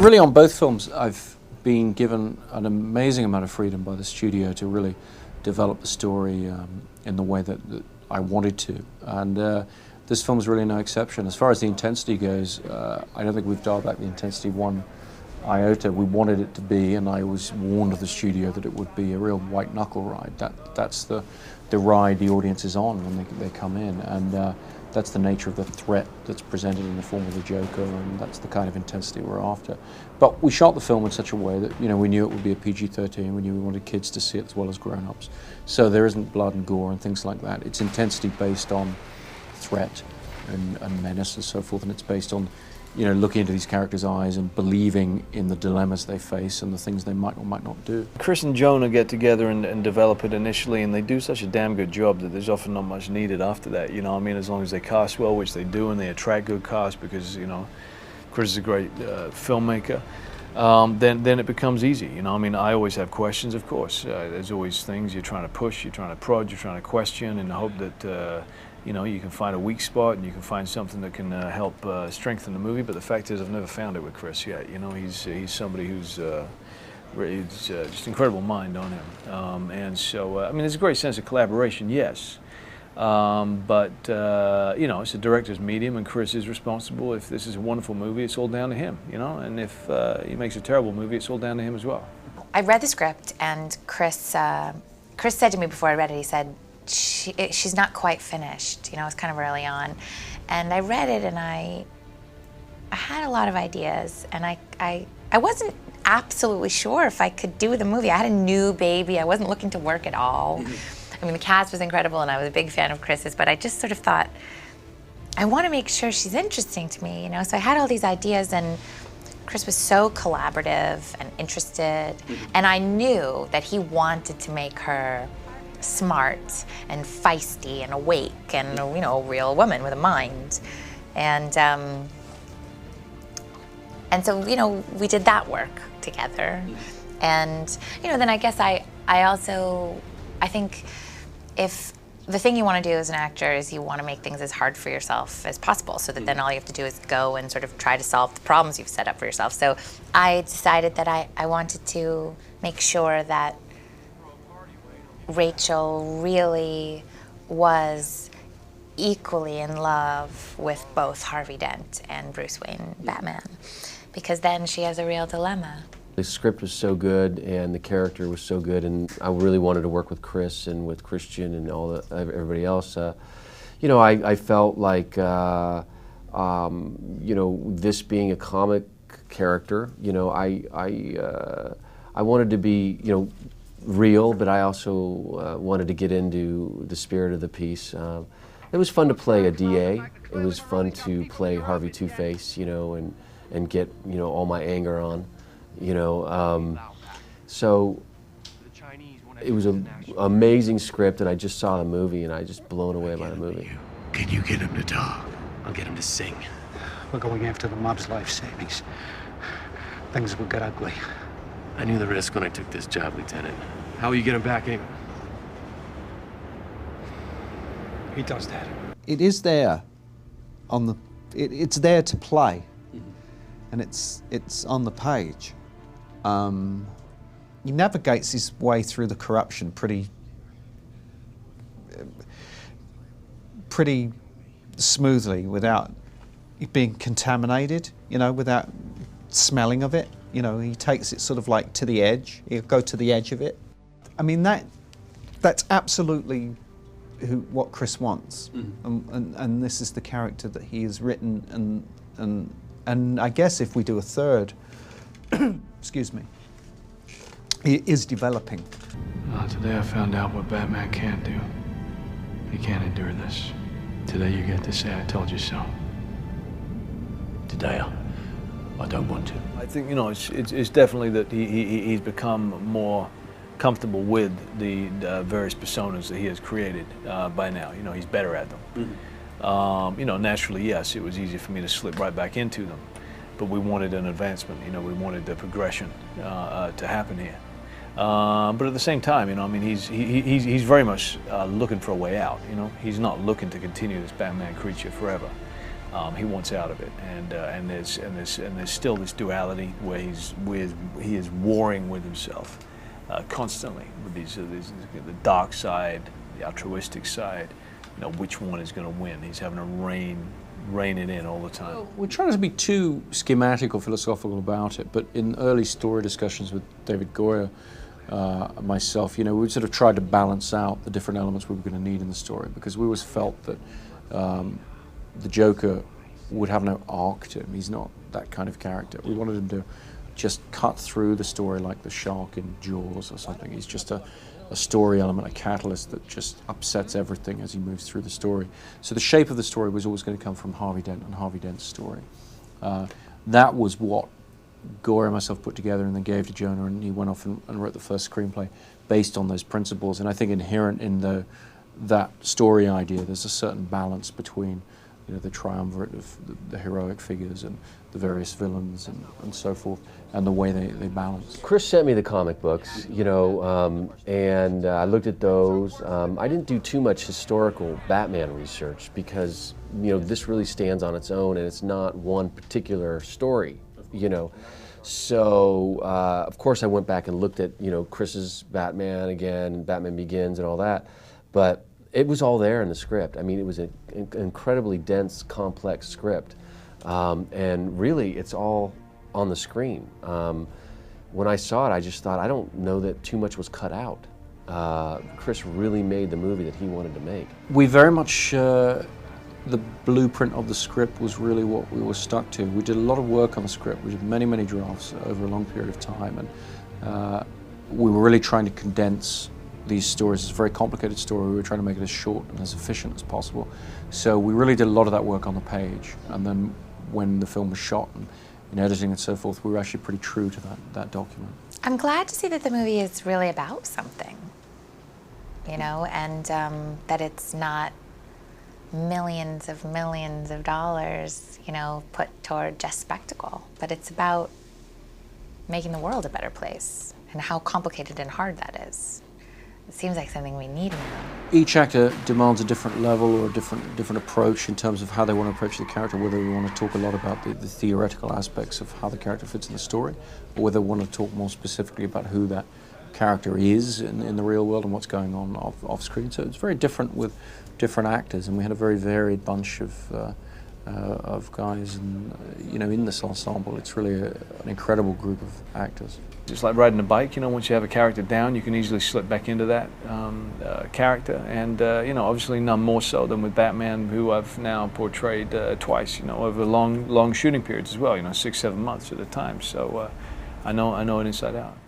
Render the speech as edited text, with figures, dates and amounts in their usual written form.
really on both films, I've been given an amazing amount of freedom by the studio to really develop the story in the way that I wanted to. And this film's really no exception. As far as the intensity goes, I don't think we've dialed back the intensity one iota. We wanted it to be, and I was warned of the studio that it would be a real white knuckle ride. That's the ride the audience is on when they come in, and that's the nature of the threat that's presented in the form of the Joker, and that's the kind of intensity we're after. But we shot the film in such a way that, you know, we knew it would be a PG-13. We knew we wanted kids to see it as well as grown-ups. So there isn't blood and gore and things like that. It's intensity based on threat and menace and so forth, and it's based on, you know, looking into these characters' eyes and believing in the dilemmas they face and the things they might or might not do. Chris and Jonah get together and develop it initially, and they do such a damn good job that there's often not much needed after that. You know, I mean, as long as they cast well, which they do, and they attract good cast because, you know, Chris is a great filmmaker, then it becomes easy. You know, I mean, I always have questions, of course. There's always things you're trying to push, you're trying to prod, you're trying to question, in the hope that you know, you can find a weak spot and you can find something that can help strengthen the movie. But the fact is, I've never found it with Chris yet. You know, he's somebody who's just incredible mind on him. And so, I mean, there's a great sense of collaboration, yes. But you know, it's a director's medium, and Chris is responsible. If this is a wonderful movie, it's all down to him. You know, and if he makes a terrible movie, it's all down to him as well. I read the script, and Chris said to me before I read it, he said, she's not quite finished. You know, it's kind of early on. And I read it, and I had a lot of ideas, and I wasn't absolutely sure if I could do the movie. I had a new baby. I wasn't looking to work at all. I mean, the cast was incredible, and I was a big fan of Chris's, but I just sort of thought, I want to make sure she's interesting to me, you know? So I had all these ideas, and Chris was so collaborative and interested, and I knew that he wanted to make her smart and feisty and awake and, you know, a real woman with a mind. And so, you know, we did that work together. And, you know, then I guess I think if the thing you want to do as an actor is you want to make things as hard for yourself as possible, so that then all you have to do is go and sort of try to solve the problems you've set up for yourself. So I decided that I wanted to make sure that Rachel really was equally in love with both Harvey Dent and Bruce Wayne Batman, because then she has a real dilemma. The script was so good and the character was so good, and I really wanted to work with Chris and with Christian and everybody else. You know, I felt like, you know, this being a comic character, you know, I wanted to be, you know, real, but I also wanted to get into the spirit of the piece. It was fun to play a DA. It was fun to play Harvey Two-Face, you know, and get, you know, all my anger on, you know. So it was an amazing script, and I just saw the movie, and I just blown away by the movie. Can you get him to talk? I'll get him to sing. We're going after the mob's life savings. Things will get ugly. I knew the risk when I took this job, Lieutenant. How will you get him back in? He does that. It is there on the, it's there to play, and it's on the page. He navigates his way through the corruption pretty smoothly without being contaminated, you know, without smelling of it. You know, he takes it sort of like to the edge. He'll go to the edge of it. I mean, that's absolutely what Chris wants, and this is the character that he has written, and I guess if we do a third, excuse me, he is developing. Today I found out what Batman can't do. He can't endure this. Today you get to say, I told you so. Today, I don't want to. I think, you know, it's definitely that he's become more comfortable with the various personas that he has created by now. You know, he's better at them. You know, naturally, yes, it was easy for me to slip right back into them, but we wanted an advancement. You know, we wanted the progression to happen here. But at the same time, you know, I mean, he's very much looking for a way out. You know, he's not looking to continue this Batman creature forever. He wants out of it, and there's still this duality where he is warring with himself constantly with these the dark side, the altruistic side. You know, which one is going to win? He's having to rein it in all the time. We're trying to be too schematic or philosophical about it, but in early story discussions with David Goyer, myself, you know, we sort of tried to balance out the different elements we were going to need in the story, because we always felt that the Joker would have no arc to him. He's not that kind of character. We wanted him to just cut through the story like the shark in Jaws or something. He's just a story element, a catalyst that just upsets everything as he moves through the story. So the shape of the story was always going to come from Harvey Dent and Harvey Dent's story. That was what Goyer and myself put together and then gave to Jonah, and he went off and wrote the first screenplay based on those principles. And I think inherent in that story idea, there's a certain balance between, you know, the triumvirate of the heroic figures and the various villains and so forth, and the way they balance. Chris sent me the comic books, you know, and I looked at those. I didn't do too much historical Batman research because, you know, this really stands on its own and it's not one particular story, you know. So, of course, I went back and looked at, you know, Chris's Batman again, Batman Begins and all that, but it was all there in the script. I mean, it was an incredibly dense, complex script. And really, it's all on the screen. When I saw it, I just thought, I don't know that too much was cut out. Chris really made the movie that he wanted to make. We very much, the blueprint of the script was really what we were stuck to. We did a lot of work on the script. We did many, many drafts over a long period of time. And we were really trying to condense these stories. It's a very complicated story. We were trying to make it as short and as efficient as possible. So we really did a lot of that work on the page. And then when the film was shot and in editing and so forth, we were actually pretty true to that document. I'm glad to see that the movie is really about something, you know, and that it's not millions of dollars, you know, put toward just spectacle, but it's about making the world a better place and how complicated and hard that is. It seems like something we need now. Each actor demands a different level or a different approach in terms of how they want to approach the character, whether we want to talk a lot about the theoretical aspects of how the character fits in the story, or whether we want to talk more specifically about who that character is in the real world and what's going on off screen. So it's very different with different actors, and we had a very varied bunch of guys, and you know, in this ensemble, it's really an incredible group of actors. Just like riding a bike, you know, once you have a character down, you can easily slip back into that character, and you know, obviously none more so than with Batman, who I've now portrayed twice, you know, over long shooting periods as well, you know, 6-7 months at a time. So I know it inside out.